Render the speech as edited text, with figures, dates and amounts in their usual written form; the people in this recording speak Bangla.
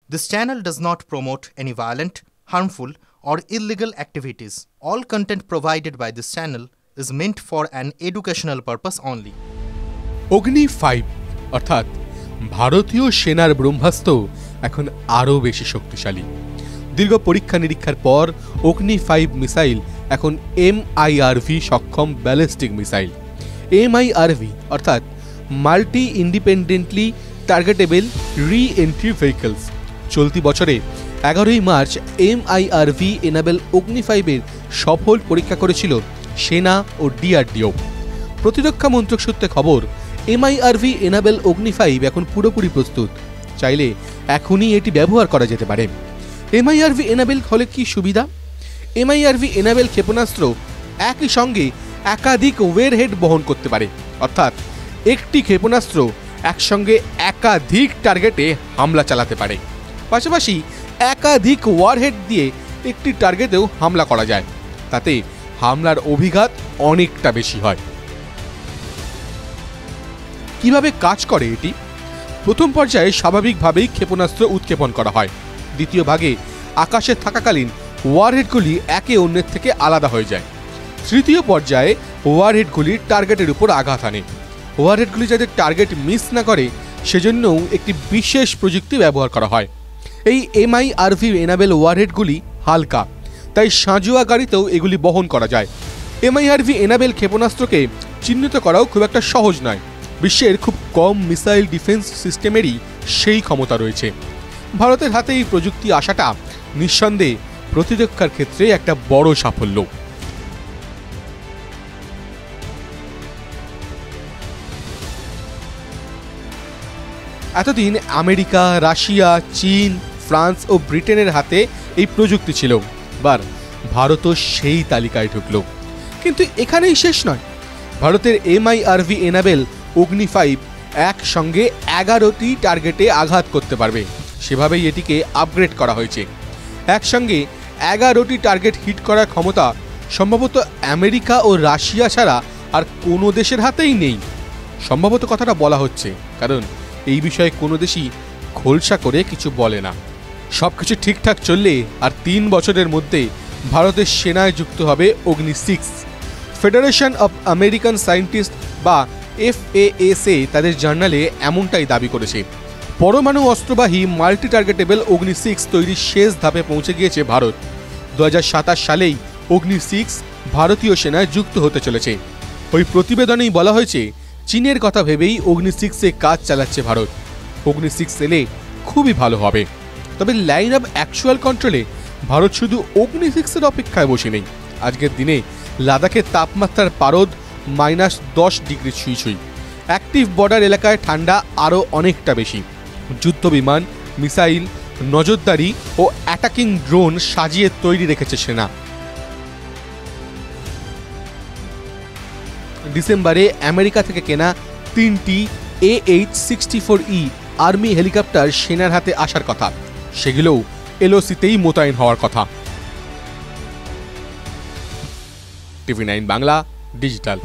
This channel does not promote any violent, harmful, or illegal activities. All content provided by this channel is meant for an educational purpose only. অগ্নি 5 অর্থাৎ ভারতীয় সেনার ব্রহ্মাস্ত্র এখন আরও বেশি শক্তিশালী। দীর্ঘ পরীক্ষা নিরীক্ষার পর অগ্নি 5 মিসাইল এখন MIRV সক্ষম ব্যালিস্টিক মিসাইল। MIRV অর্থাৎ মাল্টি ইন্ডিপেন্ডেন্টলি টার্গেটেবল রি এন্ট্রি ভেহিকলস। চলতি বছরে 11ই মার্চ MIRV এনাবেল অগ্নি 5-এর সফল পরীক্ষা করেছিল সেনা ও DRDO। প্রতিরক্ষা মন্ত্রক সূত্রে খবর, MIRV এনাবেল অগ্নি 5 এখন পুরোপুরি প্রস্তুত। চাইলে এখনই এটি ব্যবহার করা যেতে পারে। MIRV এনাবেল হলে কি সুবিধা? MIRV এনাবেল ক্ষেপণাস্ত্র একই সঙ্গে একাধিক ওয়ারহেড বহন করতে পারে, অর্থাৎ একটি ক্ষেপণাস্ত্র একসঙ্গে একাধিক টার্গেটে হামলা চালাতে পারে। পাশাপাশি একাধিক ওয়ারহেড দিয়ে একটি টার্গেটেও হামলা করা যায়। তাতে হামলার অভিঘাত অনেকটা বেশি হয়। কিভাবে কাজ করে এটি? প্রথম পর্যায়ে স্বাভাবিকভাবেই ক্ষেপণাস্ত্র উৎক্ষেপণ করা হয়। দ্বিতীয় ভাগে আকাশে থাকাকালীন ওয়ারহেডগুলি একে অন্যের থেকে আলাদা হয়ে যায়। তৃতীয় পর্যায়ে ওয়ারহেডগুলি টার্গেটের উপর আঘাত আনে। ওয়ারহেডগুলি যাতে টার্গেট মিস না করে সেজন্যও একটি বিশেষ প্রযুক্তি ব্যবহার করা হয়। এই MIRV এনাবেল ওয়ারহেডগুলি হালকা, তাই সাঁজোয়া গাড়িতেও এগুলি বহন করা যায়। MIRV এনাবেল ক্ষেপণাস্ত্রকে চিহ্নিত করাও খুব একটা সহজ নয়। বিশ্বের খুব কম মিসাইল ডিফেন্স সিস্টেমেরই সেই ক্ষমতা রয়েছে। ভারতের হাতে এই প্রযুক্তি আসাটা নিঃসন্দেহে প্রতিরক্ষার ক্ষেত্রে একটা বড় সাফল্য। এতদিন আমেরিকা, রাশিয়া, চীন, ফ্রান্স ও ব্রিটেনের হাতে এই প্রযুক্তি ছিল। এবার ভারতও সেই তালিকায় ঢুকল। কিন্তু এখানেই শেষ নয়। ভারতের MIRV এনাবেল অগ্নি 5 একসঙ্গে 11টি টার্গেটে আঘাত করতে পারবে। সেভাবেই এটিকে আপগ্রেড করা হয়েছে। একসঙ্গে 11টি টার্গেট হিট করার ক্ষমতা সম্ভবত আমেরিকা ও রাশিয়া ছাড়া আর কোনো দেশের হাতেই নেই। সম্ভবত কথাটা বলা হচ্ছে কারণ এই বিষয়ে কোনো দেশই খোলসা করে কিছু বলে না। সব কিছু ঠিকঠাক চললে আর 3 বছরের মধ্যে ভারতের সেনায় যুক্ত হবে অগ্নি 6। ফেডারেশন অফ আমেরিকান সায়েন্টিস্ট বা FASA তাদের জার্নালে এমনটাই দাবি করেছে। পরমাণু অস্ত্রবাহী মাল্টি টার্গেটেবল অগ্নি 6 তৈরির শেষ ধাপে পৌঁছে গিয়েছে ভারত। 2027 সালেই অগ্নি 6 ভারতীয় সেনায় যুক্ত হতে চলেছে। ওই প্রতিবেদনেই বলা হয়েছে চীনের কথা ভেবেই অগ্নি 6-এ কাজ চালাচ্ছে ভারত। অগ্নি 6 এলে খুবই ভালো হবে। তবে লাইন অফ অ্যাকচুয়াল কন্ট্রোলে ভারত শুধু অগ্নি 6-এর অপেক্ষায় বসে নেই। আজকের দিনে লাদাখের তাপমাত্রার পারদ -10 ডিগ্রি ছুঁই। অ্যাক্টিভ বর্ডার এলাকায় ঠান্ডা আরও অনেকটা বেশি। যুদ্ধ বিমান, মিসাইল, নজরদারি ও অ্যাটাকিং ড্রোন সাজিয়ে তৈরি রেখেছে সেনা। ডিসেম্বরে আমেরিকা থেকে কেনা 3টি AH-64E আর্মি হেলিকপ্টার সেনার হাতে আসার কথা। সেগুলোও LOC-তেই মোতায়েন হওয়ার কথা। TV9 Bangla digital.